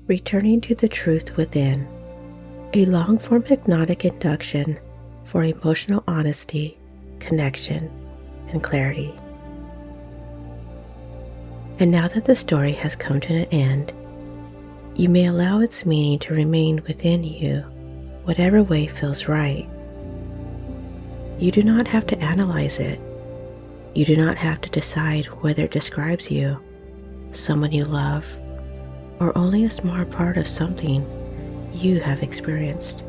Returning to the truth within, a long-form hypnotic induction for emotional honesty, connection, and clarity. And now that the story has come to an end, you may allow its meaning to remain within you, whatever way feels right. You do not have to analyze it. You do not have to decide whether it describes you, someone you love, or only a small part of something you have experienced.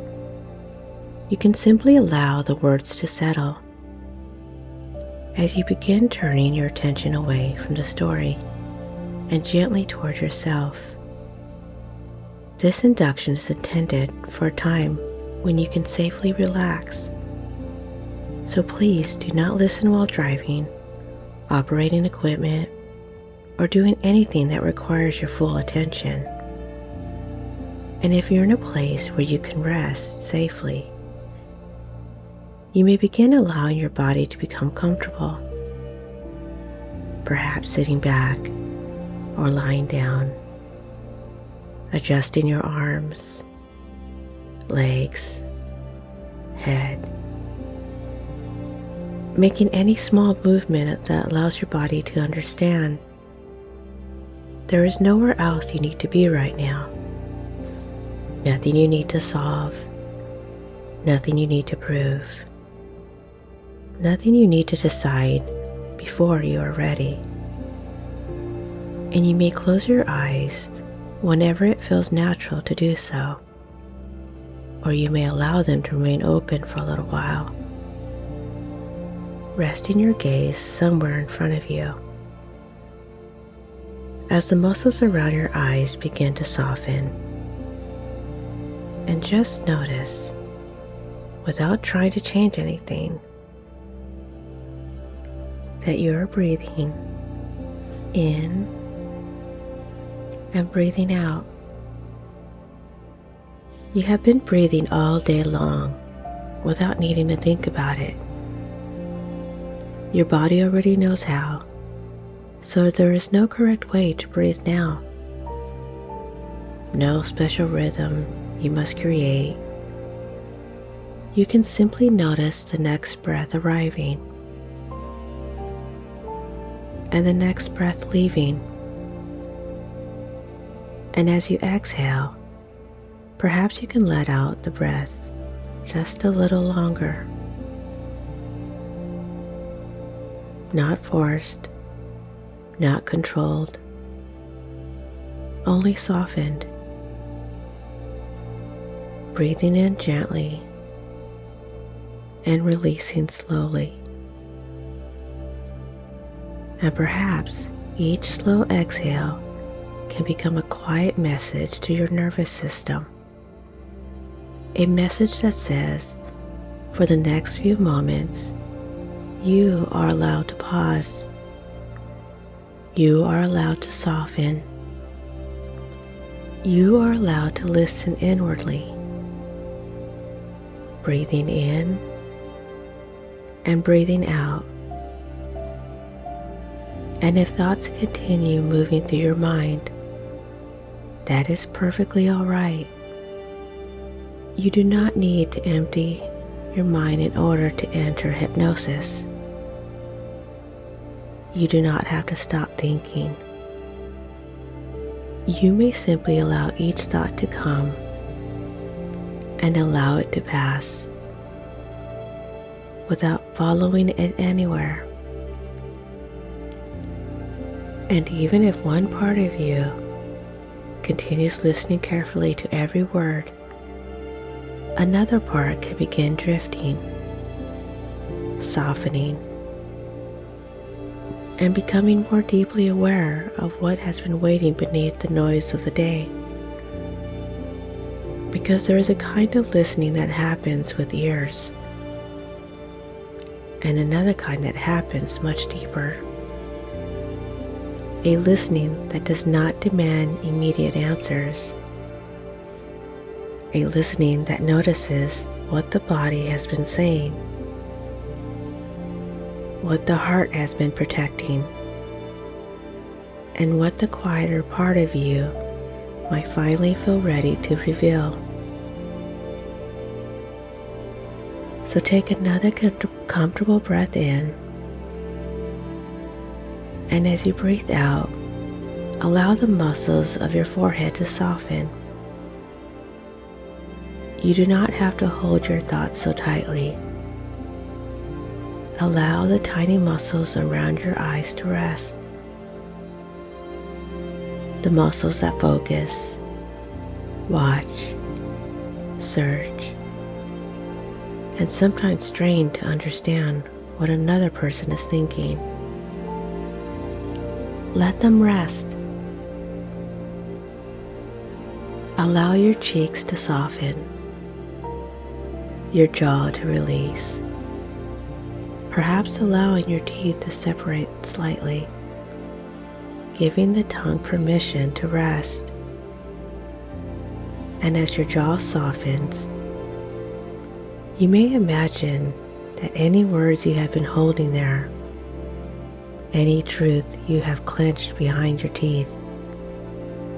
You can simply allow the words to settle as you begin turning your attention away from the story and gently towards yourself. This induction is intended for a time when you can safely relax. So please do not listen while driving, operating equipment, or doing anything that requires your full attention. And if you're in a place where you can rest safely, you may begin allowing your body to become comfortable, perhaps sitting back or lying down, adjusting your arms, legs, head, making any small movement that allows your body to understand there is nowhere else you need to be right now. Nothing you need to solve, nothing you need to prove, nothing you need to decide before you are ready. And you may close your eyes whenever it feels natural to do so, or you may allow them to remain open for a little while, resting your gaze somewhere in front of you. As the muscles around your eyes begin to soften, and just notice, without trying to change anything, that you are breathing in and breathing out. You have been breathing all day long without needing to think about it. Your body already knows how, so there is no correct way to breathe now. No special rhythm you must create. You can simply notice the next breath arriving and the next breath leaving. And as you exhale, perhaps you can let out the breath just a little longer. Not forced, not controlled, only softened. Breathing in gently and releasing slowly. And perhaps each slow exhale can become a quiet message to your nervous system. A message that says, for the next few moments, you are allowed to pause. You are allowed to soften. You are allowed to listen inwardly, breathing in and breathing out. And if thoughts continue moving through your mind, that is perfectly all right. You do not need to empty your mind in order to enter hypnosis. You do not have to stop thinking. You may simply allow each thought to come and allow it to pass without following it anywhere. And even if one part of you continues listening carefully to every word, another part can begin drifting, softening, and becoming more deeply aware of what has been waiting beneath the noise of the day. Because there is a kind of listening that happens with ears, and another kind that happens much deeper. A listening that does not demand immediate answers. A listening that notices what the body has been saying, what the heart has been protecting, and what the quieter part of you might finally feel ready to reveal. So take another comfortable breath in, and as you breathe out, allow the muscles of your forehead to soften. You do not have to hold your thoughts so tightly. Allow the tiny muscles around your eyes to rest. The muscles that focus, watch, search, and sometimes strain to understand what another person is thinking. Let them rest. Allow your cheeks to soften, your jaw to release, perhaps allowing your teeth to separate slightly, giving the tongue permission to rest. And as your jaw softens, you may imagine that any words you have been holding there, any truth you have clenched behind your teeth,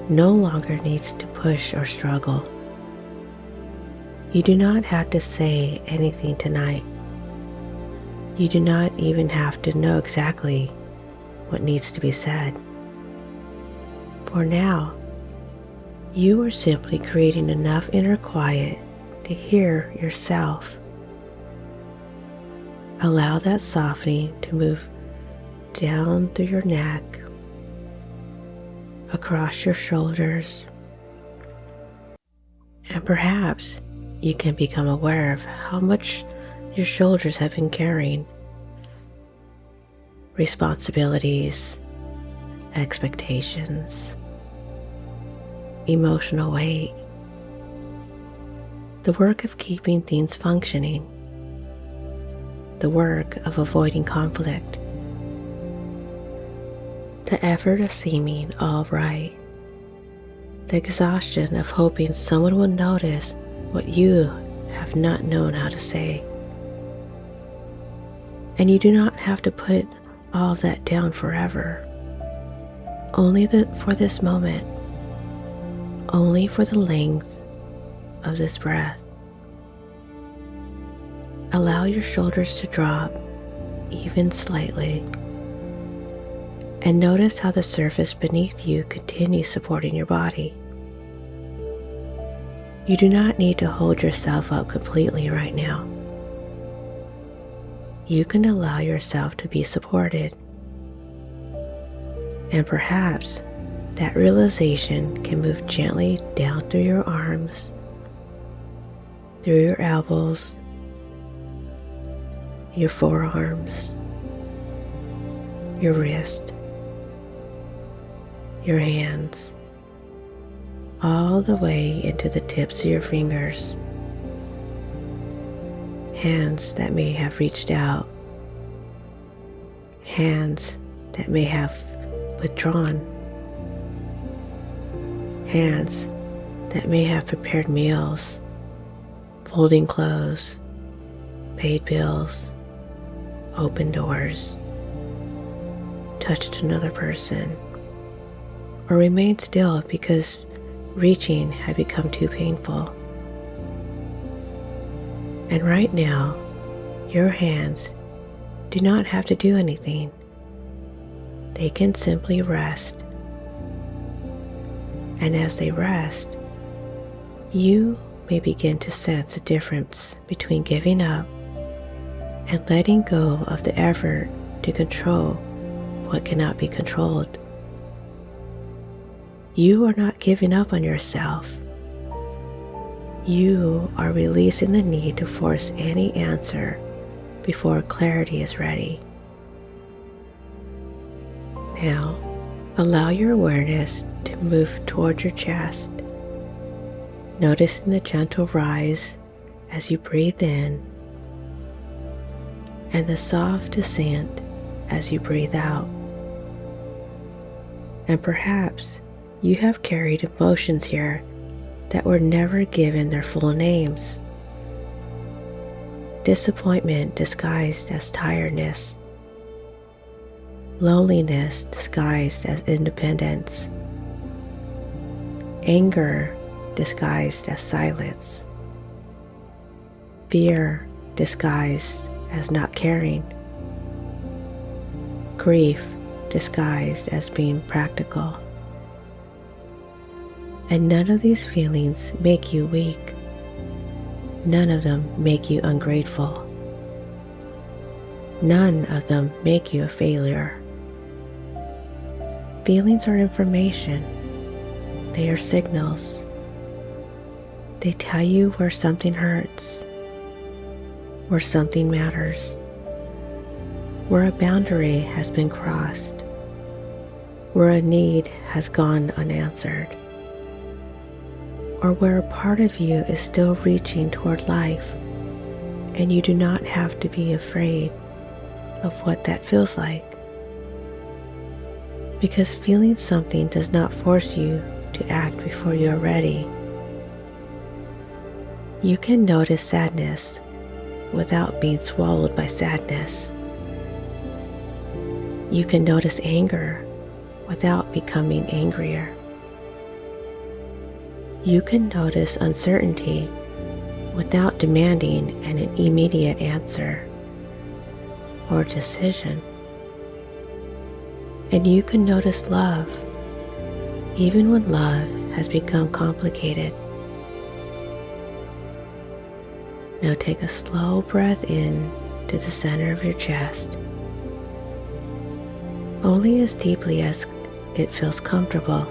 no longer needs to push or struggle. You do not have to say anything tonight. You do not even have to know exactly what needs to be said. For now, you are simply creating enough inner quiet to hear yourself. Allow that softening to move down through your neck, across your shoulders, and perhaps you can become aware of how much your shoulders have been carrying. Responsibilities, expectations, emotional weight, the work of keeping things functioning, the work of avoiding conflict, the effort of seeming all right, the exhaustion of hoping someone will notice what you have not known how to say. And you do not have to put all of that down forever, only for this moment, only for the length of this breath. Allow your shoulders to drop even slightly, and notice how the surface beneath you continues supporting your body. You do not need to hold yourself up completely right now. You can allow yourself to be supported. And perhaps that realization can move gently down through your arms, through your elbows, your forearms, your wrist, your hands, all the way into the tips of your fingers. Hands that may have reached out, hands that may have withdrawn, hands that may have prepared meals, folding clothes, paid bills, opened doors, touched another person, or remained still because reaching had become too painful. And right now, your hands do not have to do anything. They can simply rest. And as they rest, you may begin to sense a difference between giving up and letting go of the effort to control what cannot be controlled. You are not giving up on yourself. You are releasing the need to force any answer before clarity is ready. Now, allow your awareness to move towards your chest, noticing the gentle rise as you breathe in and the soft descent as you breathe out. And perhaps you have carried emotions here that were never given their full names. Disappointment disguised as tiredness, loneliness disguised as independence, anger disguised as silence, fear disguised as not caring, grief disguised as being practical. And none of these feelings make you weak. None of them make you ungrateful. None of them make you a failure. Feelings are information. They are signals. They tell you where something hurts, where something matters, where a boundary has been crossed, where a need has gone unanswered, or where a part of you is still reaching toward life, and you do not have to be afraid of what that feels like. Because feeling something does not force you to act before you are ready. You can notice sadness without being swallowed by sadness. You can notice anger without becoming angrier. You can notice uncertainty without demanding an immediate answer or decision. And you can notice love, even when love has become complicated. Now take a slow breath in to the center of your chest, only as deeply as it feels comfortable.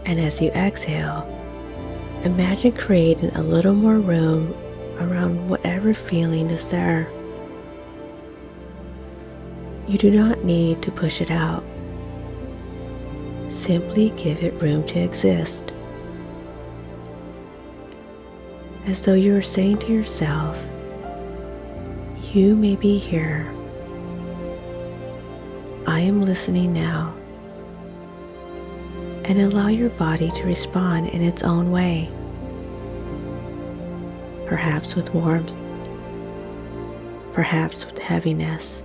And as you exhale, imagine creating a little more room around whatever feeling is there. You do not need to push it out. Simply give it room to exist. As though you are saying to yourself, you may be here. I am listening now. And allow your body to respond in its own way. Perhaps with warmth, perhaps with heaviness,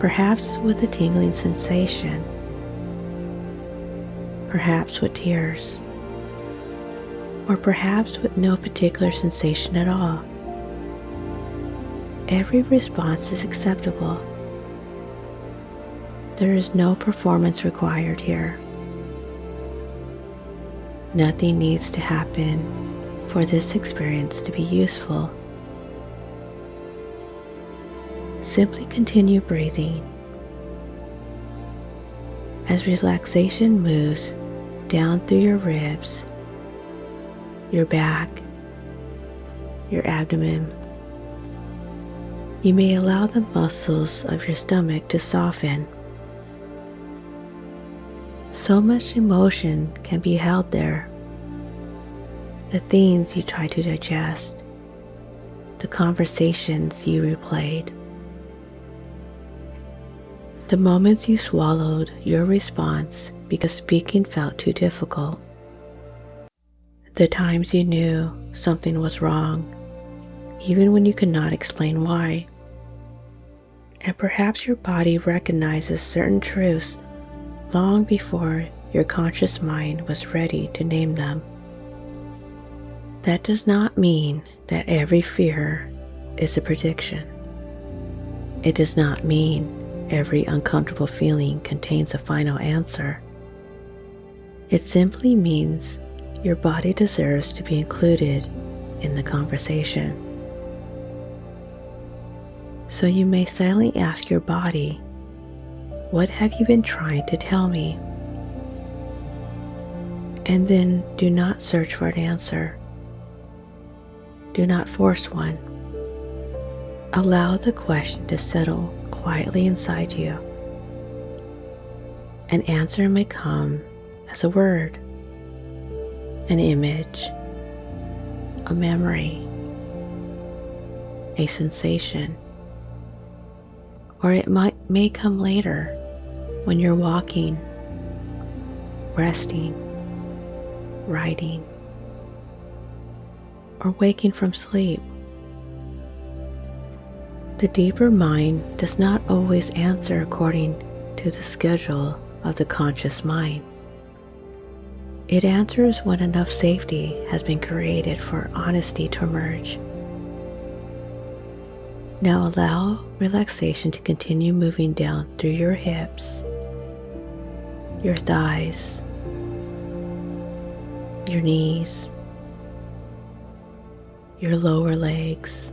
perhaps with a tingling sensation, perhaps with tears, or perhaps with no particular sensation at all. Every response is acceptable. There is no performance required here. Nothing needs to happen for this experience to be useful. Simply continue breathing. As relaxation moves down through your ribs, your back, your abdomen, you may allow the muscles of your stomach to soften. So much emotion can be held there. The things you try to digest, the conversations you replayed, the moments you swallowed your response because speaking felt too difficult, the times you knew something was wrong, even when you could not explain why. And perhaps your body recognizes certain truths long before your conscious mind was ready to name them. That does not mean that every fear is a prediction. It does not mean every uncomfortable feeling contains a final answer. It simply means your body deserves to be included in the conversation. So you may silently ask your body, what have you been trying to tell me? And then do not search for an answer. Do not force one. Allow the question to settle quietly inside you. An answer may come as a word, an image, a memory, a sensation, or it may come later when you're walking, resting, writing, or waking from sleep. The deeper mind does not always answer according to the schedule of the conscious mind. It answers when enough safety has been created for honesty to emerge. Now allow relaxation to continue moving down through your hips, your thighs, your knees, your lower legs,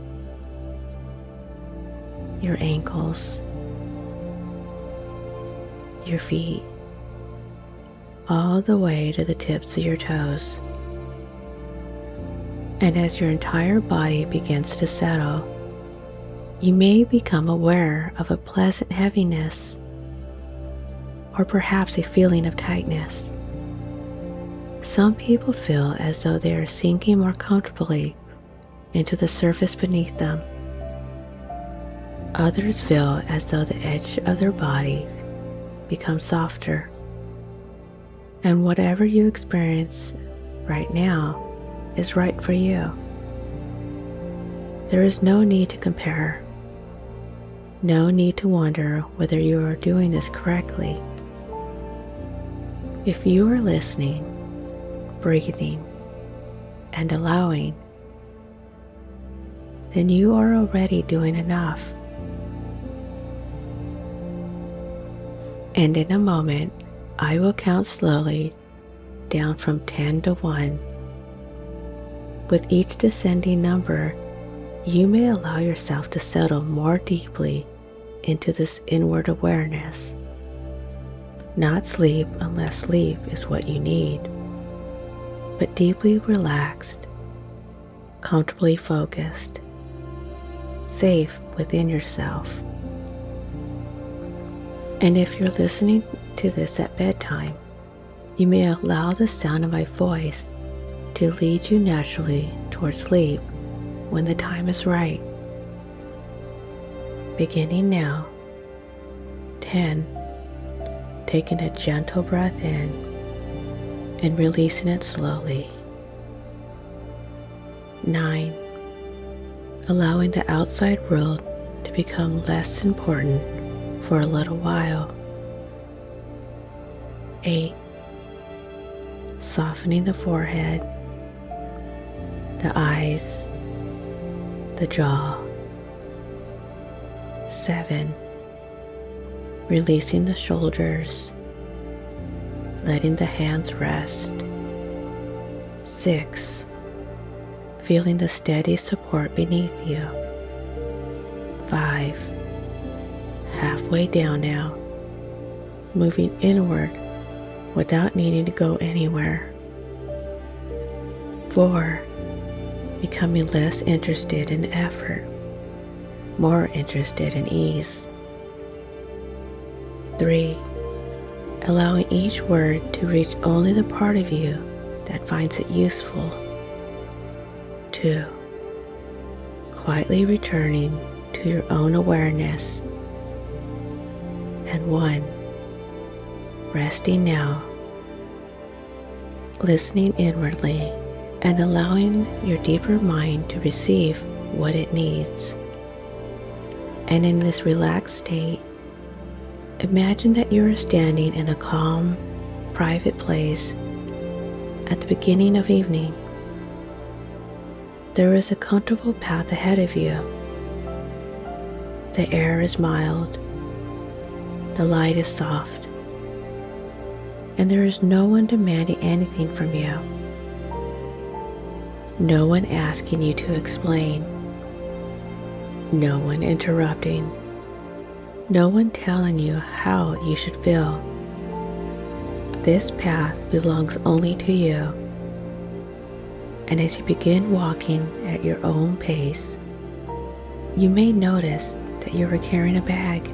your ankles, your feet, all the way to the tips of your toes. And as your entire body begins to settle, you may become aware of a pleasant heaviness or perhaps a feeling of tightness. Some people feel as though they are sinking more comfortably into the surface beneath them. Others feel as though the edge of their body becomes softer. And whatever you experience right now is right for you. There is no need to compare. No need to wonder whether you are doing this correctly. If you are listening, breathing, and allowing, then you are already doing enough. And in a moment, I will count slowly down from 10 to 1. With each descending number, you may allow yourself to settle more deeply into this inward awareness. Not sleep unless sleep is what you need, but deeply relaxed, comfortably focused, safe within yourself. And if you're listening to this at bedtime, you may allow the sound of my voice to lead you naturally towards sleep when the time is right. Beginning now. 10. Taking a gentle breath in and releasing it slowly. 9. Allowing the outside world to become less important for a little while. 8. Softening the forehead, the eyes, the jaw. 7. Releasing the shoulders, letting the hands rest. 6. Feeling the steady support beneath you. 5. Halfway down now, moving inward without needing to go anywhere. 4. Becoming less interested in effort, more interested in ease. 3. Allowing each word to reach only the part of you that finds it useful. 2. Quietly returning to your own awareness. And 1. Resting now, listening inwardly and allowing your deeper mind to receive what it needs. And in this relaxed state, imagine that you are standing in a calm, private place at the beginning of evening. There is a comfortable path ahead of you. The air is mild, the light is soft, and there is no one demanding anything from you. No one asking you to explain. No one interrupting. No one telling you how you should feel. This path belongs only to you. And as you begin walking at your own pace, you may notice that you are carrying a bag.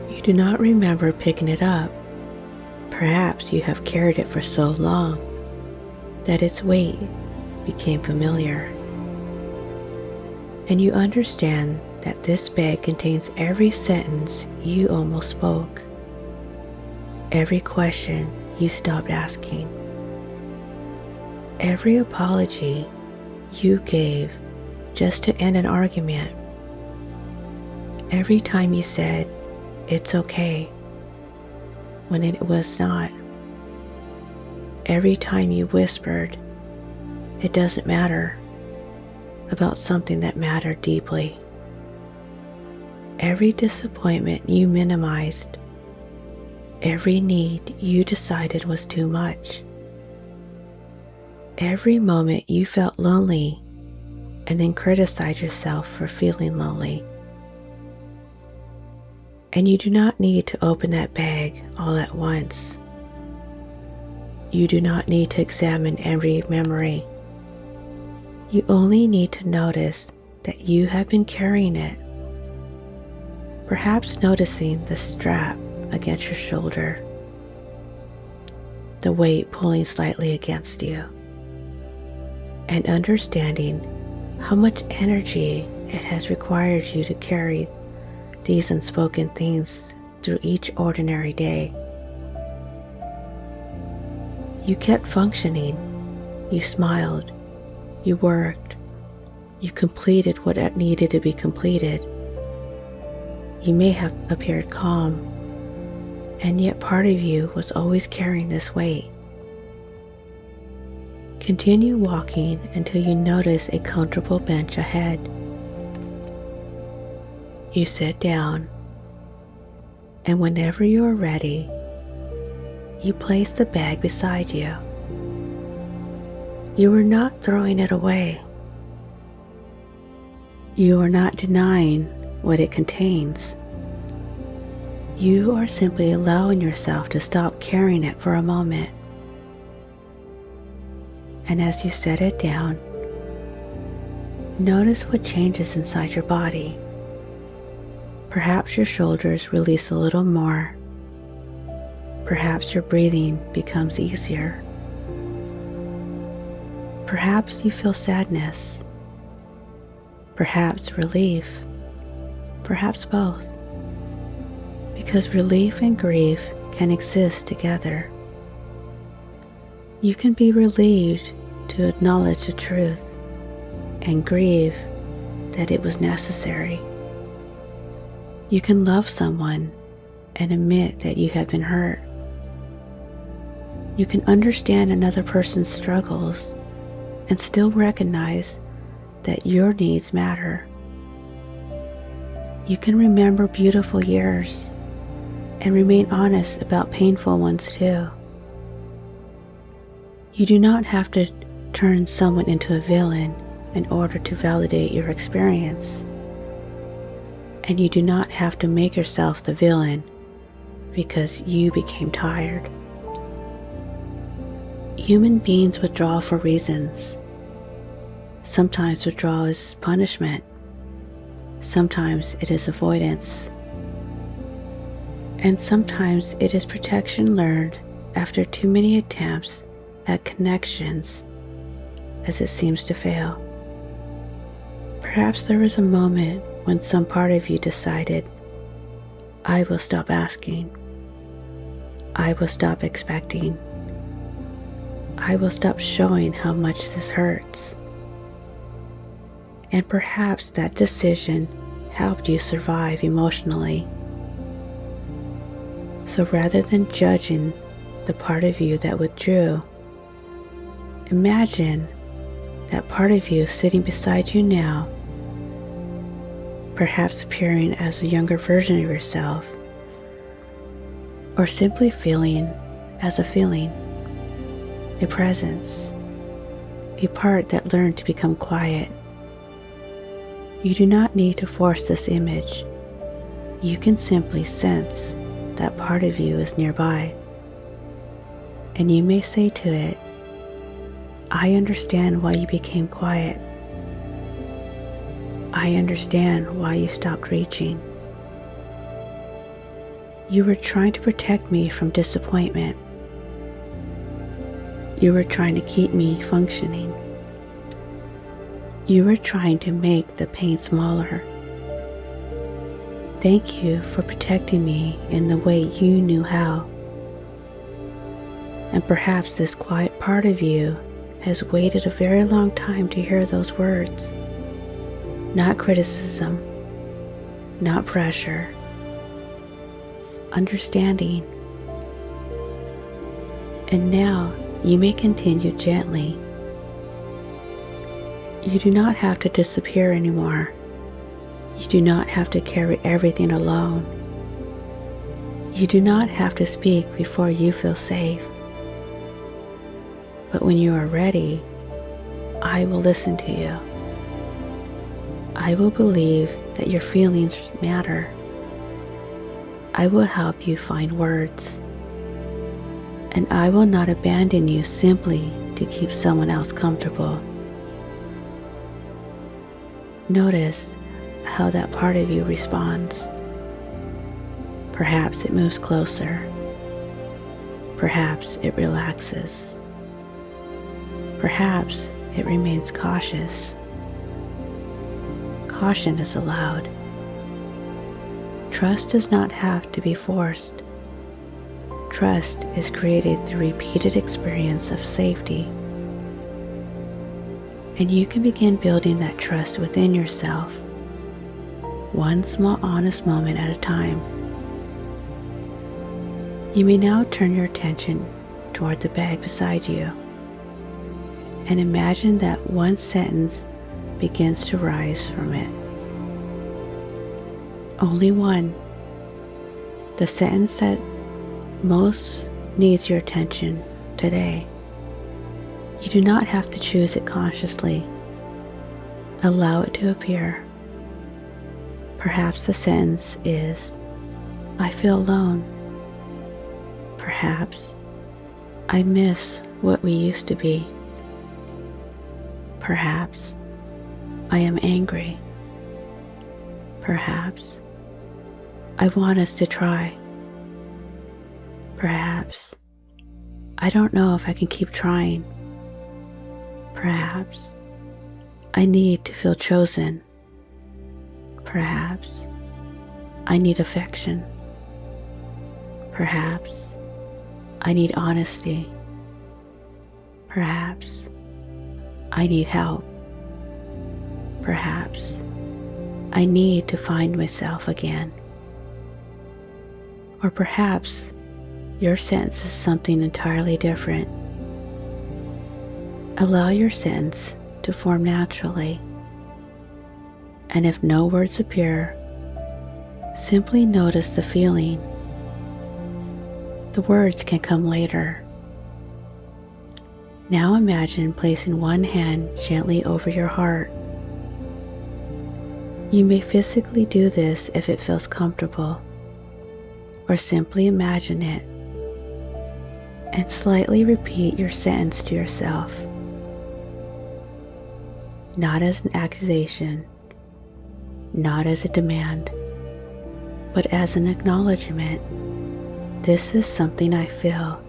You do not remember picking it up. Perhaps you have carried it for so long that its weight became familiar. And you understand that this bag contains every sentence you almost spoke, every question you stopped asking, every apology you gave just to end an argument, every time you said, "It's okay," when it was not. Every time you whispered, "It doesn't matter," about something that mattered deeply. Every disappointment you minimized. Every need you decided was too much. Every moment you felt lonely and then criticized yourself for feeling lonely. And you do not need to open that bag all at once. You do not need to examine every memory. You only need to notice that you have been carrying it. Perhaps noticing the strap against your shoulder, the weight pulling slightly against you, and understanding how much energy it has required you to carry these unspoken themes through each ordinary day. You kept functioning, you smiled, you worked, you completed what needed to be completed. You may have appeared calm, and yet part of you was always carrying this weight. Continue walking until you notice a comfortable bench ahead. You sit down, and whenever you are ready, you place the bag beside you. You are not throwing it away. You are not denying what it contains. You are simply allowing yourself to stop carrying it for a moment. And as you set it down, notice what changes inside your body. Perhaps your shoulders release a little more. Perhaps your breathing becomes easier. Perhaps you feel sadness. Perhaps relief. Perhaps both. Because relief and grief can exist together. You can be relieved to acknowledge the truth and grieve that it was necessary. You can love someone and admit that you have been hurt. You can understand another person's struggles and still recognize that your needs matter. You can remember beautiful years and remain honest about painful ones too. You do not have to turn someone into a villain in order to validate your experience. And you do not have to make yourself the villain because you became tired. Human beings withdraw for reasons. Sometimes withdrawal is punishment. Sometimes it is avoidance. And sometimes it is protection learned after too many attempts at connections as it seems to fail. Perhaps there was a moment when some part of you decided, I will stop asking. I will stop expecting. I will stop showing how much this hurts. And perhaps that decision helped you survive emotionally. So rather than judging the part of you that withdrew, imagine that part of you sitting beside you now, perhaps appearing as a younger version of yourself, or simply feeling as a feeling, a presence, a part that learned to become quiet. You do not need to force this image. You can simply sense that part of you is nearby. And you may say to it, I understand why you became quiet. I understand why you stopped reaching. You were trying to protect me from disappointment. You were trying to keep me functioning. You were trying to make the pain smaller. Thank you for protecting me in the way you knew how. And perhaps this quiet part of you has waited a very long time to hear those words. Not criticism, not pressure. Understanding. And now you may continue gently. You do not have to disappear anymore. You do not have to carry everything alone. You do not have to speak before you feel safe. But when you are ready, I will listen to you. I will believe that your feelings matter. I will help you find words. And I will not abandon you simply to keep someone else comfortable. Notice how that part of you responds. Perhaps it moves closer. Perhaps it relaxes. Perhaps it remains cautious. Caution is allowed. Trust does not have to be forced. Trust is created through repeated experience of safety. And you can begin building that trust within yourself, one small honest moment at a time. You may now turn your attention toward the bag beside you and imagine that one sentence begins to rise from it. Only one. The sentence that most needs your attention today. You do not have to choose it consciously. Allow it to appear. Perhaps the sentence is, I feel alone. Perhaps, I miss what we used to be. Perhaps, I am angry. Perhaps, I want us to try. Perhaps, I don't know if I can keep trying. Perhaps, I need to feel chosen. Perhaps, I need affection. Perhaps, I need honesty. Perhaps, I need help. Perhaps, I need to find myself again. Or perhaps, your sentence is something entirely different. Allow your sentence to form naturally. And if no words appear, simply notice the feeling. The words can come later. Now imagine placing one hand gently over your heart. You may physically do this if it feels comfortable, or simply imagine it, and slightly repeat your sentence to yourself. Not as an accusation, not as a demand, but as an acknowledgement. This is something I feel.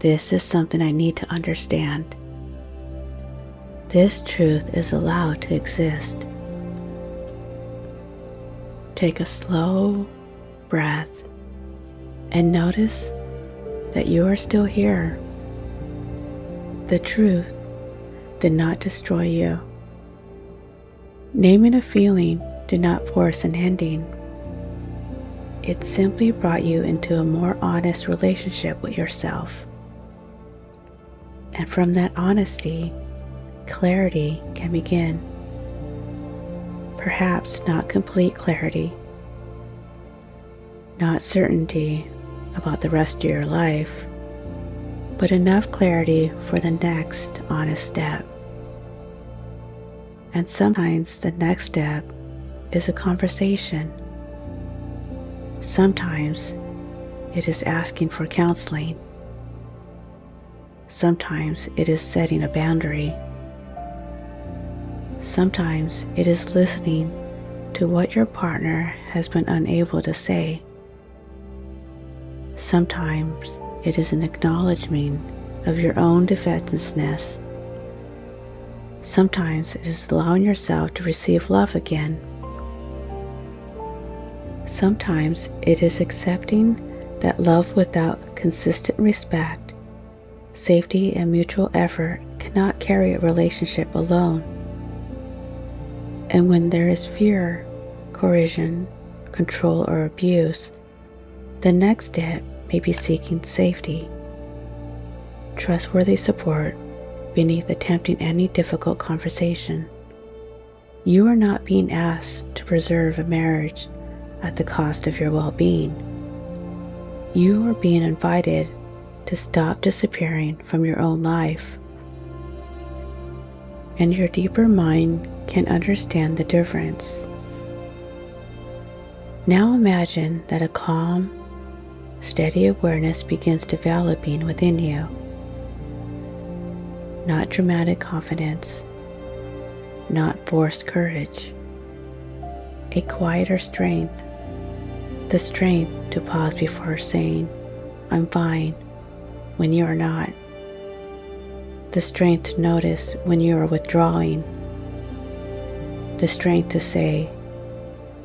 This is something I need to understand. This truth is allowed to exist. Take a slow breath and notice that you are still here. The truth did not destroy you. Naming a feeling did not force an ending. It simply brought you into a more honest relationship with yourself. And from that honesty, clarity can begin. Perhaps not complete clarity, not certainty about the rest of your life, but enough clarity for the next honest step. And sometimes the next step is a conversation. Sometimes it is asking for counseling. Sometimes it is setting a boundary. Sometimes it is listening to what your partner has been unable to say. Sometimes it is an acknowledgement of your own defensiveness. Sometimes it is allowing yourself to receive love again. Sometimes it is accepting that love without consistent respect, safety, and mutual effort cannot carry a relationship alone. And when there is fear, coercion, control, or abuse, the next step may be seeking safety. trustworthy support beneath attempting any difficult conversation. You are not being asked to preserve a marriage at the cost of your well-being. You are being invited to stop disappearing from your own life. And your deeper mind can understand the difference. Now imagine that a calm, steady awareness begins developing within you. Not dramatic confidence, not forced courage, a quieter strength, the strength to pause before saying, "I'm fine," when you are not, the strength to notice when you are withdrawing, the strength to say,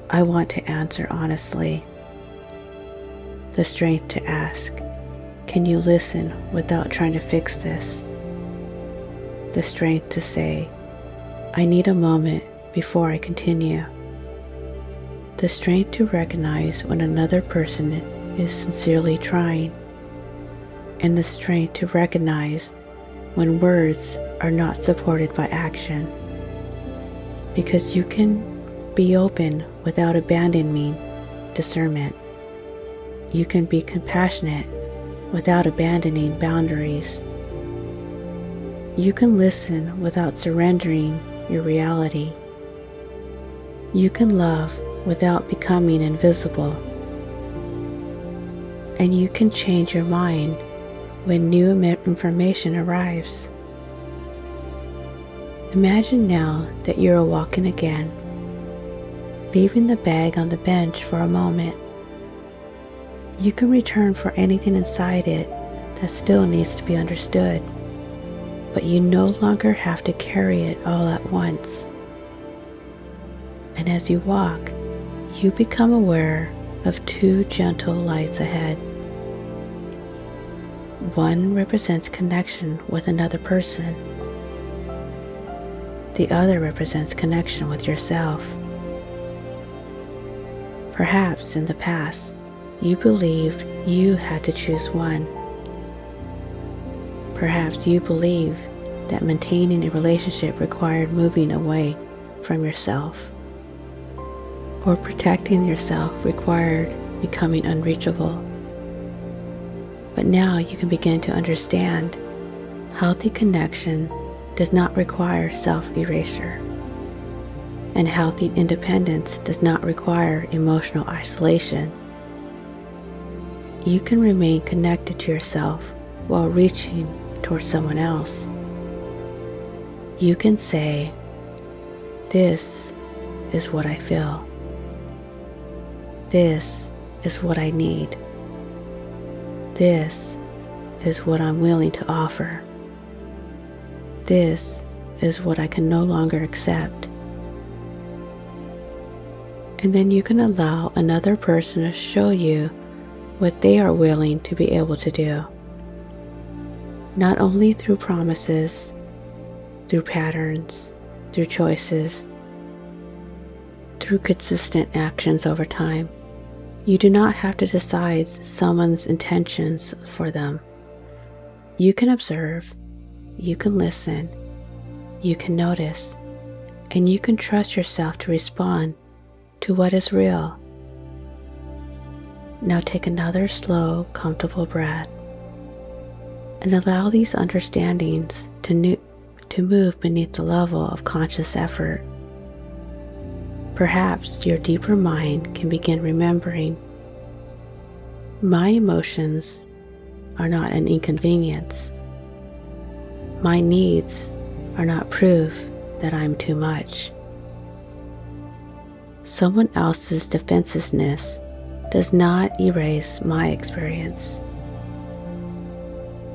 "I want to answer honestly," the strength to ask, "Can you listen without trying to fix this?" The strength to say, "I need a moment before I continue." The strength to recognize when another person is sincerely trying, and the strength to recognize when words are not supported by action. Because you can be open without abandoning discernment. You can be compassionate without abandoning boundaries. You can listen without surrendering your reality. You can love without becoming invisible. And you can change your mind when new information arrives. Imagine now that you are walking again, leaving the bag on the bench for a moment. You can return for anything inside it that still needs to be understood, but you no longer have to carry it all at once. And as you walk, you become aware of two gentle lights ahead. One represents connection with another person. The other represents connection with yourself. Perhaps in the past, you believed you had to choose one. Perhaps you believed that maintaining a relationship required moving away from yourself, or protecting yourself required becoming unreachable. But now you can begin to understand healthy connection does not require self-erasure, and healthy independence does not require emotional isolation. You can remain connected to yourself while reaching towards someone else. You can say, "This is what I feel. This is what I need. This is what I'm willing to offer. This is what I can no longer accept." And then you can allow another person to show you what they are willing to be able to do. Not only through promises, through patterns, through choices, through consistent actions over time. You do not have to decide someone's intentions for them. You can observe, you can listen, you can notice, and you can trust yourself to respond to what is real. Now take another slow, comfortable breath and allow these understandings to move beneath the level of conscious effort. Perhaps your deeper mind can begin remembering, my emotions are not an inconvenience. My needs are not proof that I'm too much. Someone else's defensiveness does not erase my experience.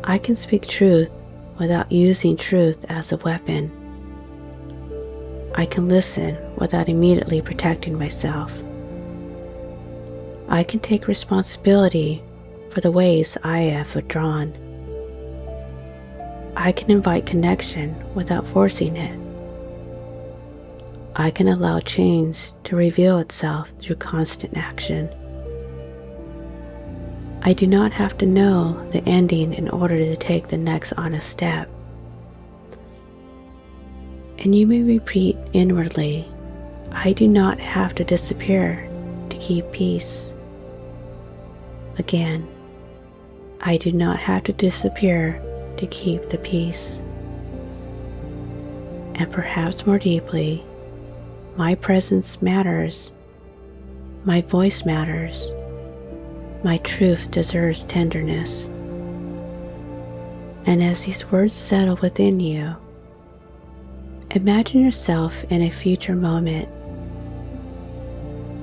I can speak truth without using truth as a weapon. I can listen without immediately protecting myself. I can take responsibility for the ways I have withdrawn. I can invite connection without forcing it. I can allow change to reveal itself through constant action. I do not have to know the ending in order to take the next honest step. And you may repeat inwardly, I do not have to disappear to keep peace. Again, I do not have to disappear to keep the peace. And perhaps more deeply, my presence matters, my voice matters, my truth deserves tenderness. And as these words settle within you, imagine yourself in a future moment,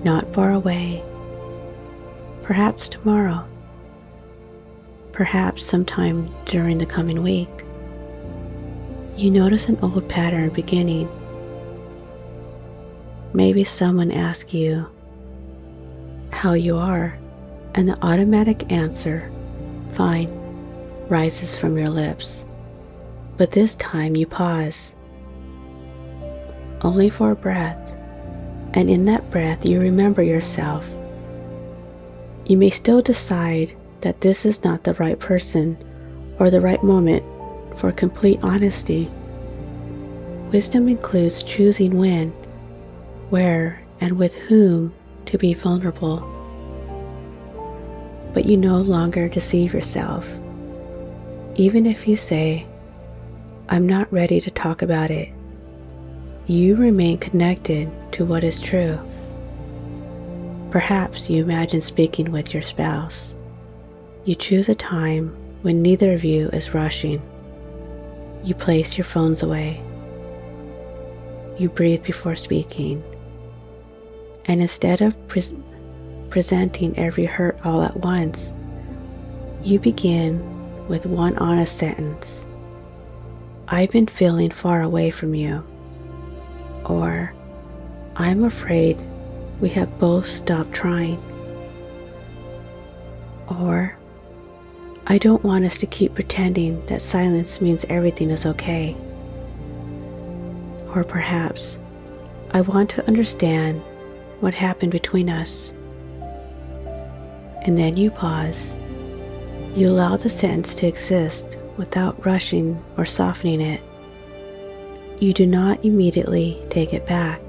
not far away, perhaps tomorrow, perhaps sometime during the coming week. You notice an old pattern beginning. Maybe someone asks you how you are, and the automatic answer, fine, rises from your lips. But this time you pause, only for a breath, and in that breath you remember yourself. You may still decide that this is not the right person or the right moment for complete honesty. Wisdom includes choosing when, where, and with whom to be vulnerable. But you no longer deceive yourself. Even if you say, I'm not ready to talk about it, you remain connected to what is true. Perhaps you imagine speaking with your spouse. You choose a time when neither of you is rushing. You place your phones away. You breathe before speaking. And instead of presenting every hurt all at once, you begin with one honest sentence. I've been feeling far away from you. Or, I'm afraid we have both stopped trying. Or, I don't want us to keep pretending that silence means everything is okay. Or perhaps, I want to understand what happened between us. And then you pause. You allow the sentence to exist without rushing or softening it. You do not immediately take it back.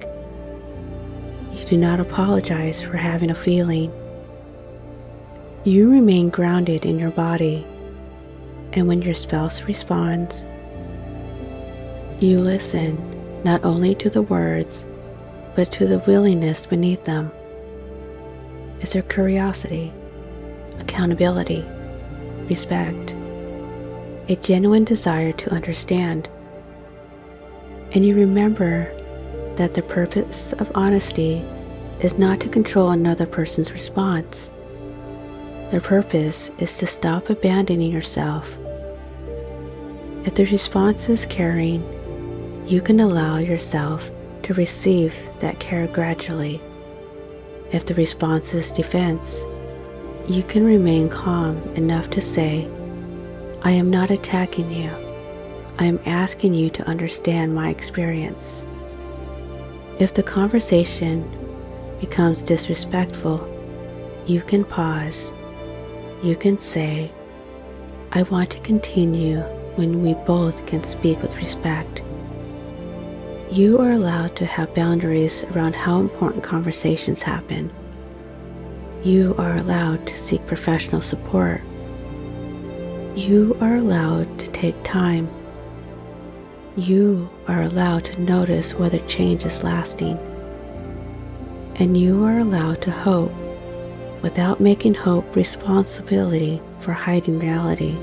You do not apologize for having a feeling. You remain grounded in your body, and when your spouse responds, you listen not only to the words, but to the willingness beneath them. Is there curiosity, accountability, respect, a genuine desire to understand? And you remember that the purpose of honesty is not to control another person's response. The purpose is to stop abandoning yourself. If the response is caring, you can allow yourself to receive that care gradually. If the response is defense, you can remain calm enough to say, I am not attacking you. I am asking you to understand my experience. If the conversation becomes disrespectful, you can pause. You can say, I want to continue when we both can speak with respect. You are allowed to have boundaries around how important conversations happen. You are allowed to seek professional support. You are allowed to take time. You are allowed to notice whether change is lasting. And you are allowed to hope without making hope responsibility for hiding reality.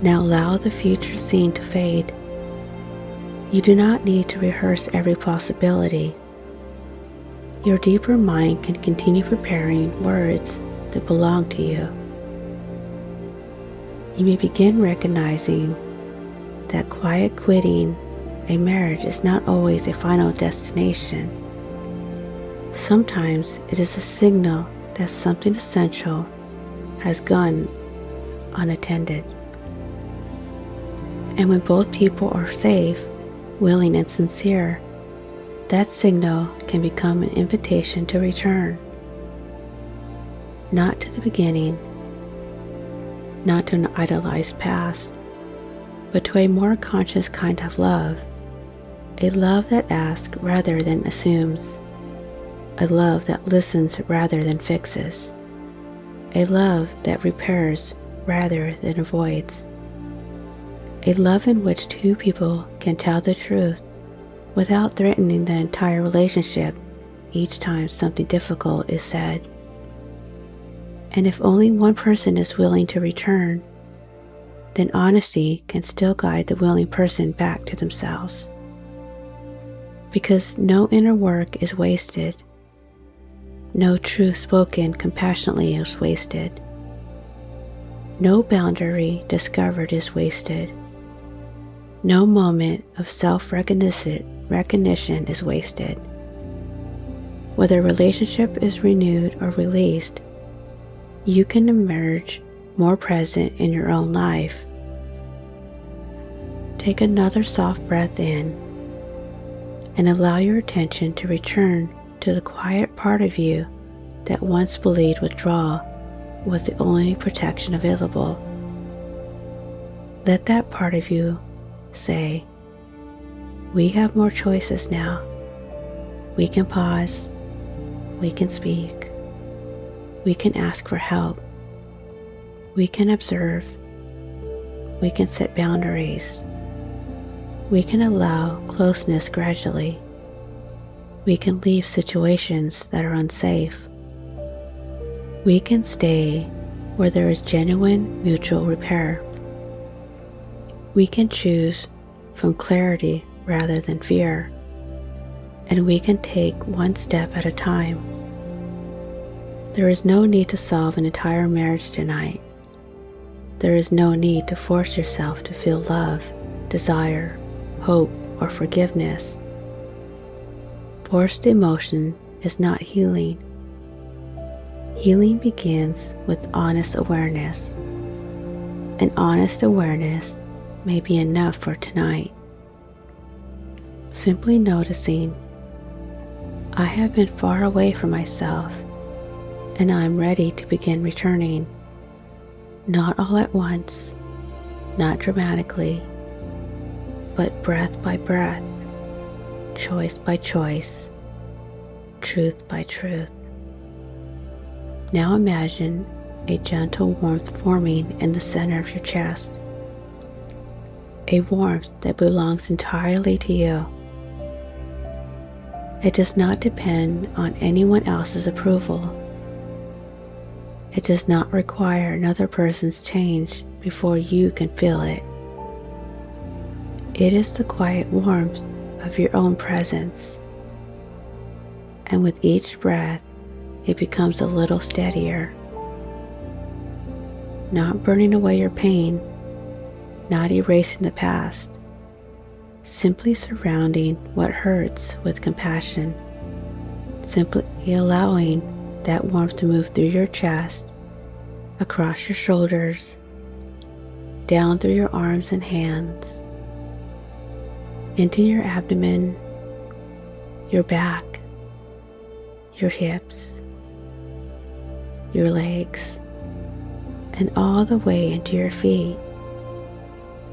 Now allow the future scene to fade. You do not need to rehearse every possibility. Your deeper mind can continue preparing words that belong to you. You may begin recognizing that quiet quitting a marriage is not always a final destination. Sometimes it is a signal that something essential has gone unattended. And when both people are safe, willing, and sincere, that signal can become an invitation to return. not to the beginning, not to an idolized past, but to a more conscious kind of love, a love that asks rather than assumes, a love that listens rather than fixes, a love that repairs rather than avoids, a love in which two people can tell the truth without threatening the entire relationship each time something difficult is said. And if only one person is willing to return, then honesty can still guide the willing person back to themselves. Because no inner work is wasted. No truth spoken compassionately is wasted. No boundary discovered is wasted. No moment of self-recognition is wasted. Whether a relationship is renewed or released, you can emerge more present in your own life. Take another soft breath in and allow your attention to return to the quiet part of you that once believed withdrawal was the only protection available. Let that part of you say, "We have more choices now. We can pause. We can speak. We can ask for help. We can observe. We can set boundaries. We can allow closeness gradually. We can leave situations that are unsafe. We can stay where there is genuine mutual repair. We can choose from clarity rather than fear, and we can take one step at a time. There is no need to solve an entire marriage tonight. There is no need to force yourself to feel love, desire, hope, or forgiveness. Forced emotion is not healing. Healing begins with honest awareness, and honest awareness may be enough for tonight. Simply noticing, I have been far away from myself, and I am ready to begin returning, not all at once, not dramatically, but breath by breath, choice by choice, truth by truth. Now imagine a gentle warmth forming in the center of your chest, a warmth that belongs entirely to you. It does not depend on anyone else's approval. It does not require another person's change before you can feel it. It is the quiet warmth of your own presence, and with each breath, it becomes a little steadier. Not burning away your pain, not erasing the past, simply surrounding what hurts with compassion, simply allowing that warmth to move through your chest, across your shoulders, down through your arms and hands, into your abdomen, your back, your hips, your legs, and all the way into your feet.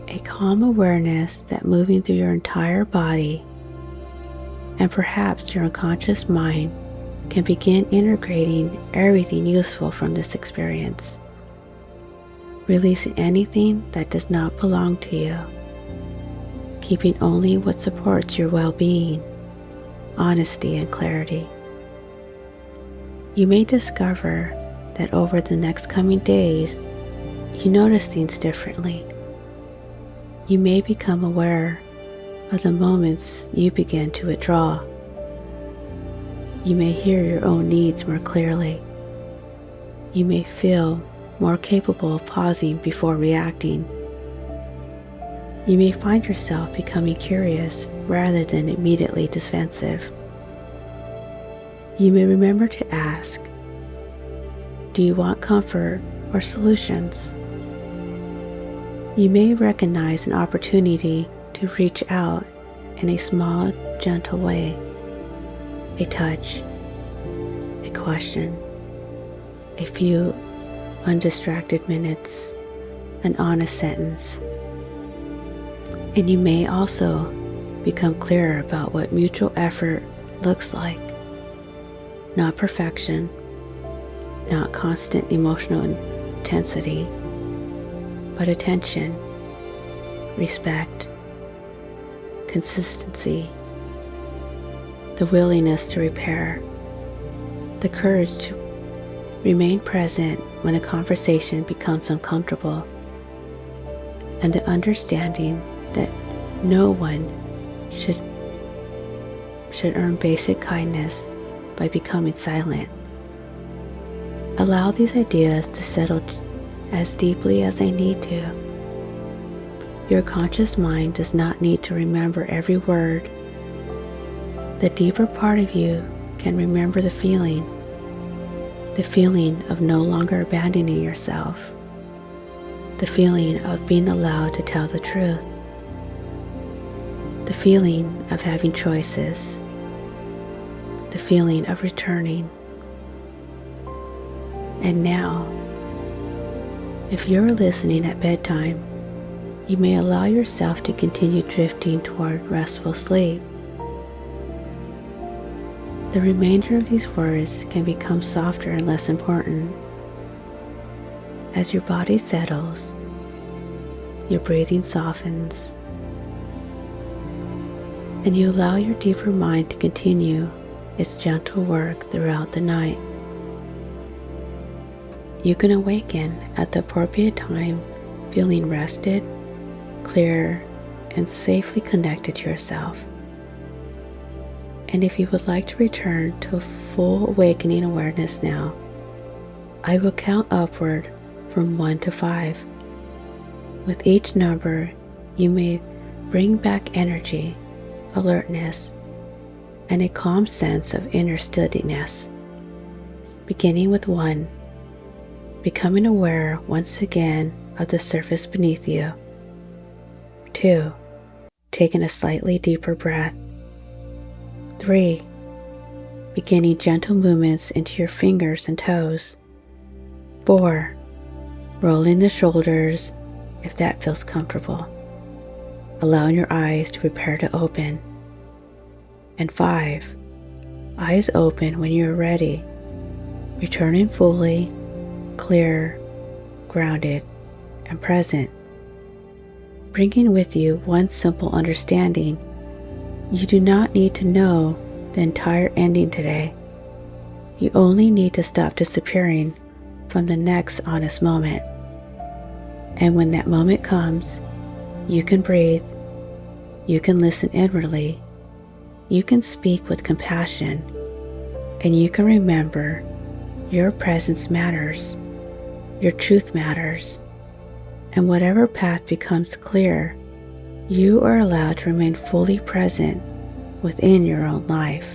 A calm awareness that moving through your entire body and perhaps your unconscious mind can begin integrating everything useful from this experience, releasing anything that does not belong to you, keeping only what supports your well-being, honesty, and clarity. You may discover that over the next coming days, you notice things differently. You may become aware of the moments you begin to withdraw. You may hear your own needs more clearly. You may feel more capable of pausing before reacting. You may find yourself becoming curious rather than immediately defensive. You may remember to ask, do you want comfort or solutions? You may recognize an opportunity to reach out in a small, gentle way, a touch, a question, a few undistracted minutes, an honest sentence. And you may also become clearer about what mutual effort looks like. Not perfection, not constant emotional intensity, but attention, respect, consistency, the willingness to repair, the courage to remain present when a conversation becomes uncomfortable, and the understanding that no one should earn basic kindness by becoming silent. Allow these ideas to settle as deeply as they need to. Your conscious mind does not need to remember every word. The deeper part of you can remember the feeling of no longer abandoning yourself, the feeling of being allowed to tell the truth, the feeling of having choices, the feeling of returning. And now, if you're listening at bedtime, you may allow yourself to continue drifting toward restful sleep. The remainder of these words can become softer and less important. As your body settles, your breathing softens, and you allow your deeper mind to continue its gentle work throughout the night. You can awaken at the appropriate time, feeling rested, clear, and safely connected to yourself. And if you would like to return to a full awakening awareness now, I will count upward from 1 to 5. With each number, you may bring back energy, alertness, and a calm sense of inner steadiness. Beginning with 1, becoming aware once again of the surface beneath you. 2, taking a slightly deeper breath. 3, beginning gentle movements into your fingers and toes. 4, rolling the shoulders if that feels comfortable, allowing your eyes to prepare to open. And 5, eyes open when you are ready, returning fully, clear, grounded, and present. Bringing with you one simple understanding: you do not need to know the entire ending today. You only need to stop disappearing from the next honest moment. And when that moment comes, you can breathe, you can listen inwardly, you can speak with compassion, and you can remember your presence matters, your truth matters, and whatever path becomes clear, you are allowed to remain fully present within your own life.